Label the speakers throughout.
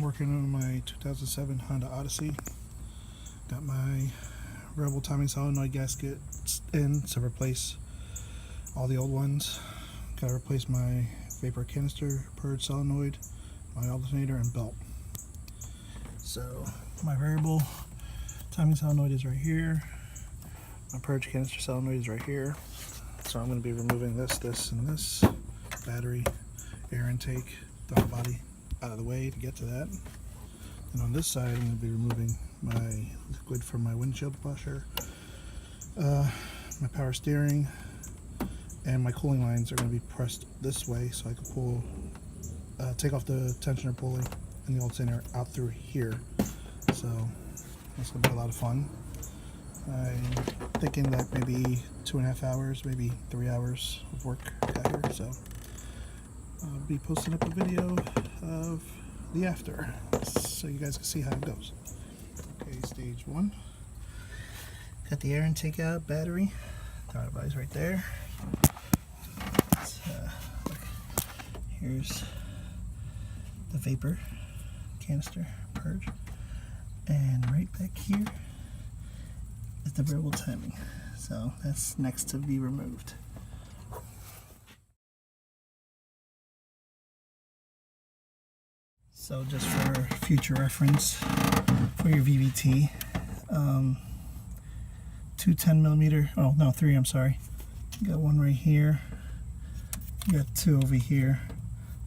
Speaker 1: working on my 2007 Honda Odyssey. Got my variable timing solenoid gaskets in to replace all the old ones. Got to replace my vapor canister, purge solenoid, my alternator, and belt. So my variable timing solenoid is right here. My purge canister solenoid is right here. So I'm going to be removing this, and this battery, air intake, throttle body out of the way to get to that. And on this side, I'm going to be removing my liquid from my windshield washer, my power steering, and my cooling lines are going to be pressed this way so I can pull, take off the tensioner pulley and the alternator out through here. So that's going to be a lot of fun. I'm thinking that maybe 2.5 hours, maybe 3 hours of work got here. So I'll be posting up a video of the after so you guys can see how it goes. Okay, stage 1. Got the air intake out, battery, throttle body's right there. Look, here's the vapor canister purge, and right back here is the variable timing. So that's next to be removed. So just for future reference for your VVT, 2 10mm, oh no, 3, I'm sorry. You got one right here, you got 2 over here.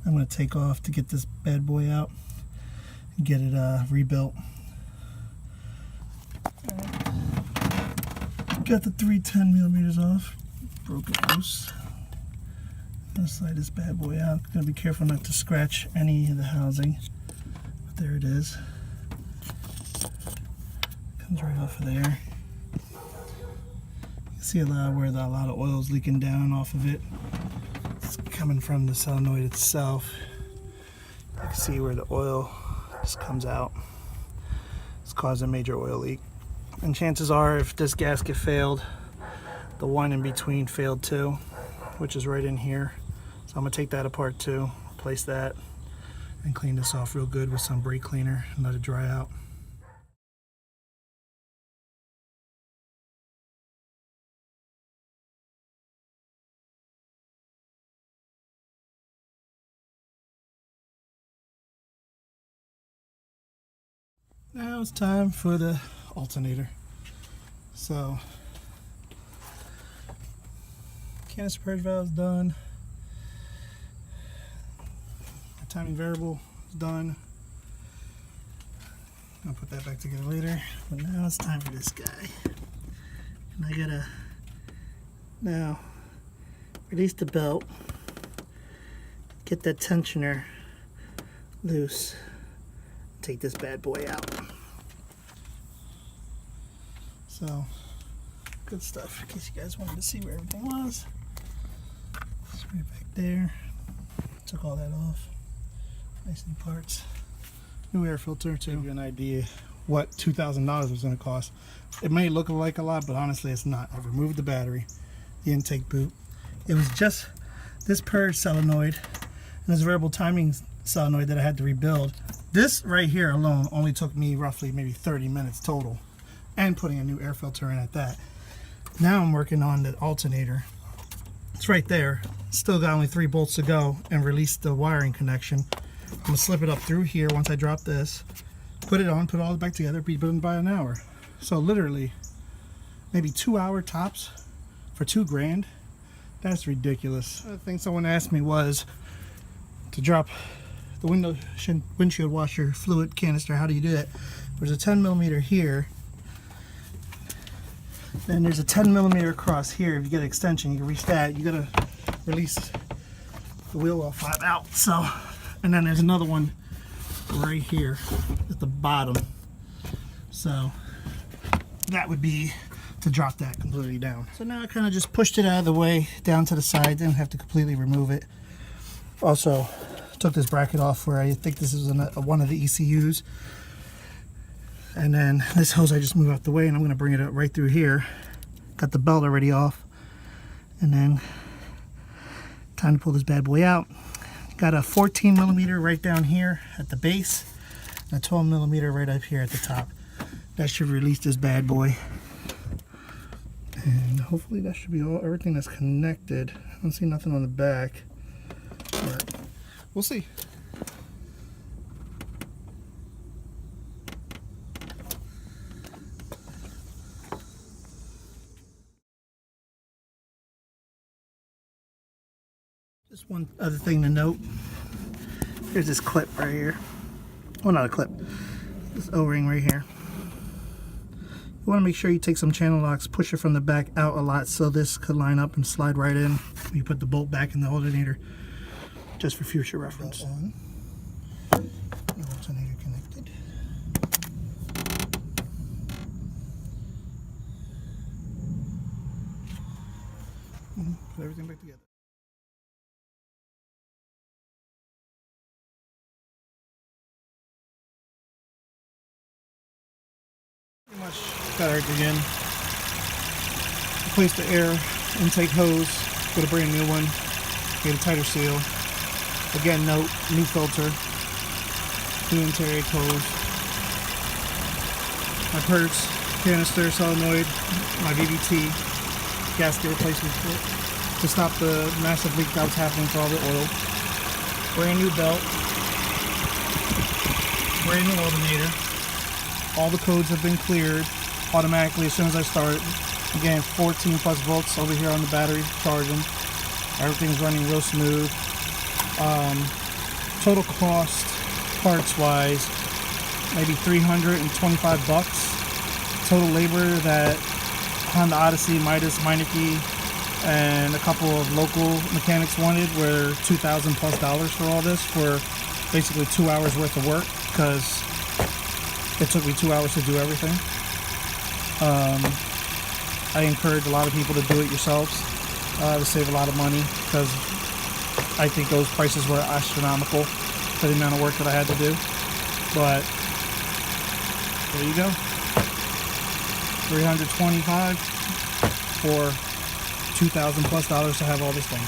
Speaker 1: I'm going to take off to get this bad boy out and get it rebuilt. Got the 3 10mm off, broke it loose. I'm going to slide this bad boy out. Gotta be careful not to scratch any of the housing. But there it is. Comes right off of there. You can see a lot where a lot of oil is leaking down off of it. It's coming from the solenoid itself. You can see where the oil just comes out. It's causing a major oil leak. And chances are, if this gasket failed, the one in between failed too, which is right in here. So I'm going to take that apart too, replace that, and clean this off real good with some brake cleaner and let it dry out. Now it's time for the alternator. So, canister purge valve is done. My timing variable is done. I'll put that back together later. But now it's time for this guy. And I gotta now release the belt, get that tensioner loose, take this bad boy out. So, good stuff, in case you guys wanted to see where everything was. It's right back there. Took all that off. Nice new parts. New air filter to give you an idea what $2,000 was going to cost. It may look like a lot, but honestly it's not. I've removed the battery, the intake boot. It was just this purge solenoid and this variable timing solenoid that I had to rebuild. This right here alone only took me roughly maybe 30 minutes total, and putting a new air filter in at that. Now I'm working on the alternator. It's right there. Still got only 3 bolts to go and release the wiring connection. I'm gonna slip it up through here once I drop this, put it on, put it all back together, be done by an hour. So literally maybe 2 hour tops for $2,000. That's ridiculous. Another thing someone asked me was to drop the windshield washer fluid canister. How do you do that? There's a 10mm here. Then there's a 10mm across here. If you get an extension, you can reach that. You gotta release the wheel well 5 out. So, and then there's another one right here at the bottom. So that would be to drop that completely down. So now I kind of just pushed it out of the way down to the side. Didn't have to completely remove it. Also took this bracket off where I think this is one of the ECUs. And then this hose I just moved out the way, and I'm going to bring it up right through here. Got the belt already off. And then time to pull this bad boy out. Got a 14mm right down here at the base. a 12 millimeter right up here at the top. That should release this bad boy. And hopefully that should be everything that's connected. I don't see nothing on the back, but we'll see. Just one other thing to note. Here's this clip right here. Well, not a clip. This O-ring right here. You want to make sure you take some channel locks, push it from the back out a lot so this could line up and slide right in when you put the bolt back in the alternator, just for future reference. On. The alternator connected. Put everything back together. Pretty much got everything in. Replaced the air intake hose with a brand new one. Get a tighter seal. Again, note, new filter. New intake hose. My purge canister, solenoid, my VVT gasket replacement kit to stop the massive leak that was happening to all the oil. Brand new belt. Brand new alternator. All the codes have been cleared automatically as soon as I start. Again, 14 plus volts over here on the battery charging. Everything's running real smooth. Total cost, parts wise, maybe $325 bucks. Total labor that Honda Odyssey, Midas, Meineke, and a couple of local mechanics wanted were $2,000 plus for all this, for basically 2 hours worth of work, because it took me 2 hours to do everything. I encourage a lot of people to do it yourselves to save a lot of money, because I think those prices were astronomical for the amount of work that I had to do. But there you go. $325 for $2,000 plus to have all this done.